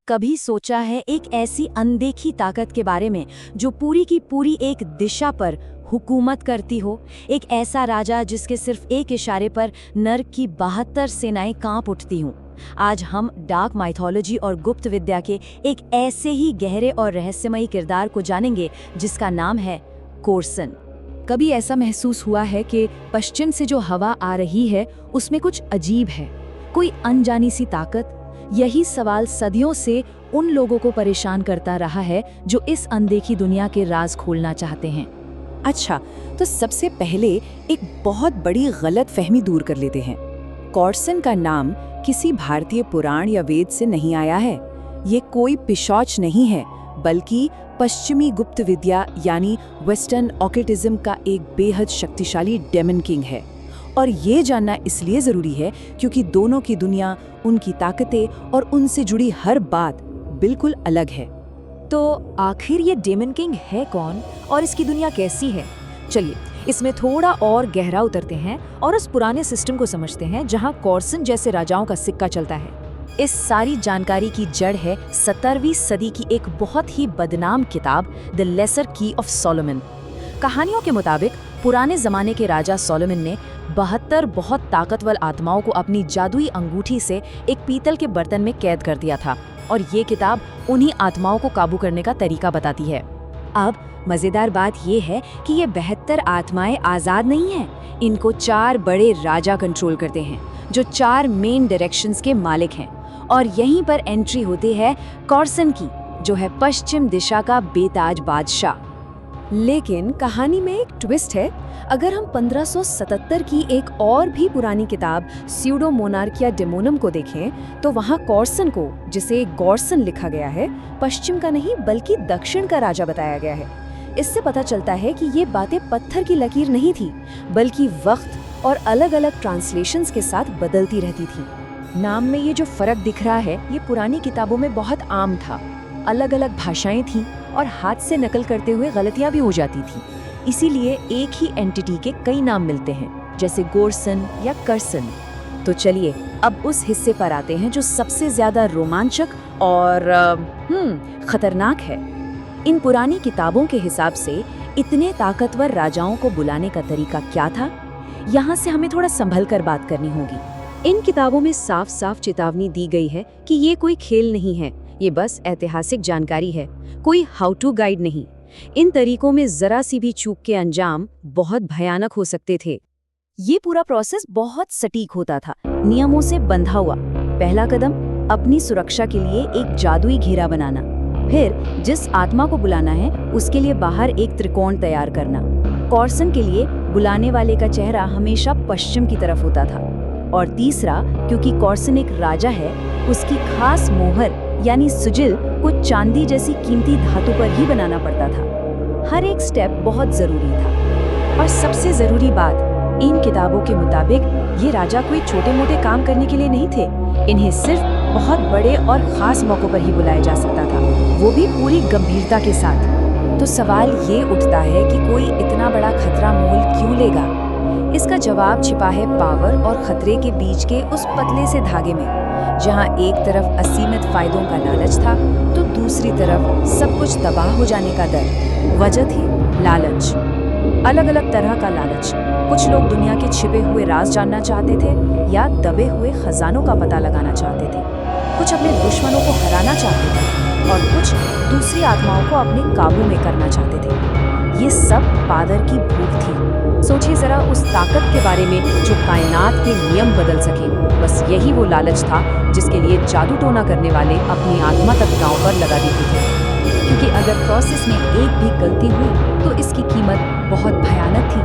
कभी सोचा है एक ऐसी अनदेखी ताकत के बारे में जो पूरी की पूरी एक दिशा पर हुकूमत करती हो? एक ऐसा राजा जिसके सिर्फ एक इशारे पर नर्क की 72 सेनाएं कांप उठती हों। आज हम डार्क माइथोलॉजी और गुप्त विद्या के एक ऐसे ही गहरे और रहस्यमयी किरदार को जानेंगे जिसका नाम है कोर्सन। कभी ऐसा महसूस हुआ है कि पश्चिम से जो हवा आ रही है उसमें कुछ अजीब है, कोई अनजानी सी ताकत? यही सवाल सदियों से उन लोगों को परेशान करता रहा है जो इस अनदेखी दुनिया के राज खोलना चाहते हैं। अच्छा, तो सबसे पहले एक बहुत बड़ी गलत फहमी दूर कर लेते हैं। कोर्सन का नाम किसी भारतीय पुराण या वेद से नहीं आया है। ये कोई पिशॉच नहीं है, बल्कि पश्चिमी गुप्त विद्या यानी वेस्टर्न ऑकल्टिज्म का एक बेहद शक्तिशाली डेमन किंग है। और ये जानना इसलिए ज़रूरी है क्योंकि दोनों की दुनिया, उनकी ताकतें और उनसे जुड़ी हर बात बिल्कुल अलग है। तो आखिर ये डेमन किंग है कौन और इसकी दुनिया कैसी है? चलिए इसमें थोड़ा और गहरा उतरते हैं और उस पुराने सिस्टम को समझते हैं जहां कोर्सन जैसे राजाओं का सिक्का चलता है। इस सारी जानकारी की जड़ है 17वीं सदी की एक बहुत ही बदनाम किताब द लेसर की ऑफ सोलोमन। कहानियों के मुताबिक पुराने जमाने के राजा सोलोमन ने 72 बहुत ताकतवर आत्माओं को अपनी जादुई अंगूठी से एक पीतल के बर्तन में कैद कर दिया था, और ये किताब उन्हीं आत्माओं को काबू करने का तरीका बताती है। अब मजेदार बात ये है कि ये 72 आत्माएं आजाद नहीं हैं। इनको 4 बड़े राजा कंट्रोल करते हैं जो 4 मेन डायरेक्शंस के मालिक हैं, और यहीं पर एंट्री होती है कोर्सन की, जो है पश्चिम दिशा का बेताज बादशाह। लेकिन कहानी में एक ट्विस्ट है। अगर हम 1577 की एक और भी पुरानी किताब स्यूडो मोनार्किया डेमोनम को देखें तो वहाँ कोर्सन को, जिसे गॉर्सन लिखा गया है, पश्चिम का नहीं बल्कि दक्षिण का राजा बताया गया है। इससे पता चलता है कि ये बातें पत्थर की लकीर नहीं थी, बल्कि वक्त और अलग अलग ट्रांसलेशंस के साथ बदलती रहती थी। नाम में ये जो फर्क दिख रहा है ये पुरानी किताबों में बहुत आम था। अलग अलग भाषाएं थीं और हाथ से नकल करते हुए गलतियां भी हो जाती थी। इसीलिए एक ही एंटिटी के कई नाम मिलते हैं, जैसे गोर्सन या कर्सन। तो चलिए अब उस हिस्से पर आते हैं जो सबसे ज्यादा रोमांचक और खतरनाक है। इन पुरानी किताबों के हिसाब से इतने ताकतवर राजाओं को बुलाने का तरीका क्या था? यहाँ से हमें थोड़ा संभल कर बात करनी होगी। इन किताबों में साफ साफ चेतावनी दी गई है कि ये कोई खेल नहीं है, ये बस ऐतिहासिक जानकारी है, कोई हाउ टू गाइड नहीं। इन तरीकों में जरा सी भी चूक के अंजाम बहुत भयानक हो सकते थे। ये पूरा प्रोसेस बहुत सटीक होता था, नियमों से बंधा हुआ। पहला कदम अपनी सुरक्षा के लिए एक जादुई घेरा बनाना, फिर जिस आत्मा को बुलाना है उसके लिए बाहर एक त्रिकोण तैयार करना। कोर्सन के लिए बुलाने वाले का चेहरा हमेशा पश्चिम की तरफ होता था, और तीसरा, क्योंकि कोर्सन एक राजा है, उसकी खास मोहर यानी सुजिल को चांदी जैसी कीमती धातु पर ही बनाना पड़ता था। हर एक स्टेप बहुत जरूरी था। और सबसे जरूरी बात, इन किताबों के मुताबिक ये राजा कोई छोटे मोटे काम करने के लिए नहीं थे। इन्हें सिर्फ बहुत बड़े और खास मौकों पर ही बुलाया जा सकता था, वो भी पूरी गंभीरता के साथ। तो सवाल ये उठता है कि कोई इतना बड़ा खतरा मोल क्यों लेगा? इसका जवाब छिपा है पावर और खतरे के बीच के उस पतले से धागे में, जहां एक तरफ असीमित फायदों का लालच था तो दूसरी तरफ सब कुछ तबाह हो जाने का डर। वजह थी लालच, अलग अलग तरह का लालच। कुछ लोग दुनिया के छिपे हुए राज जानना चाहते थे या दबे हुए खजानों का पता लगाना चाहते थे। कुछ अपने दुश्मनों को हराना चाहते थे और कुछ दूसरी आत्माओं को अपने काबू में करना चाहते थे। ये सब पादर की भूख थी। सोचिए जरा उस ताकत के बारे में जो कायनात के नियम बदल सके। बस यही वो लालच था जिसके लिए जादू टोना करने वाले अपनी आत्मा तक दांव पर लगा देते थे, क्योंकि अगर प्रोसेस में एक भी गलती हुई तो इसकी कीमत बहुत भयानक थी।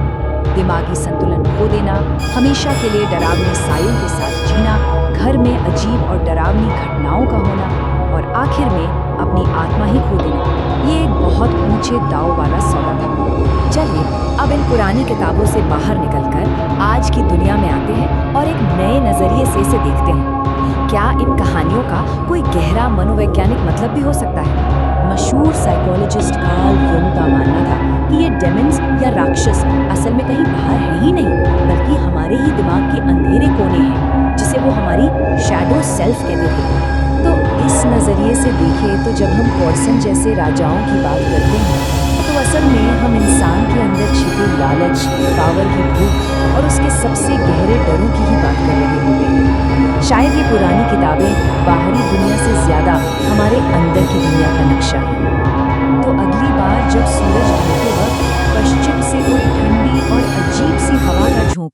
दिमागी संतुलन खो देना, हमेशा के लिए डरावनी सायों के साथ जीना, घर में अजीब और डरावनी घटनाओं का होना, और आखिर में अपनी आत्मा ही खो देना। ये एक बहुत ऊंचे दाव वाला सौदा था। चलिए अब इन पुरानी किताबों से बाहर निकलकर आज की दुनिया में आते हैं और एक नए नजरिए से इसे देखते हैं। क्या इन कहानियों का कोई गहरा मनोवैज्ञानिक मतलब भी हो सकता है? मशहूर साइकोलॉजिस्ट कार्ल युंग का मानना था कि ये डेमन्स या राक्षस असल में कहीं बाहर है ही नहीं, बल्कि हमारे ही दिमाग के अंधेरे कोने हैं, जिसे वो हमारी शैडो सेल्फ कहते थे। तो इस नजरिए नज़रिए से देखें तो जब हम कॉर्सन जैसे राजाओं की बात करते हैं तो असल में हम इंसान के अंदर छिपे लालच, पावर की भूख और उसके सबसे गहरे डरों की ही बात कर रहे होते हैं। शायद ये पुरानी किताबें बाहरी दुनिया से ज़्यादा हमारे अंदर की दुनिया का नक्शा है। तो अगली बार जब सूरज ढलते वक्त पश्चिम से कोई ठंडी और अजीब सी हवा का झोंका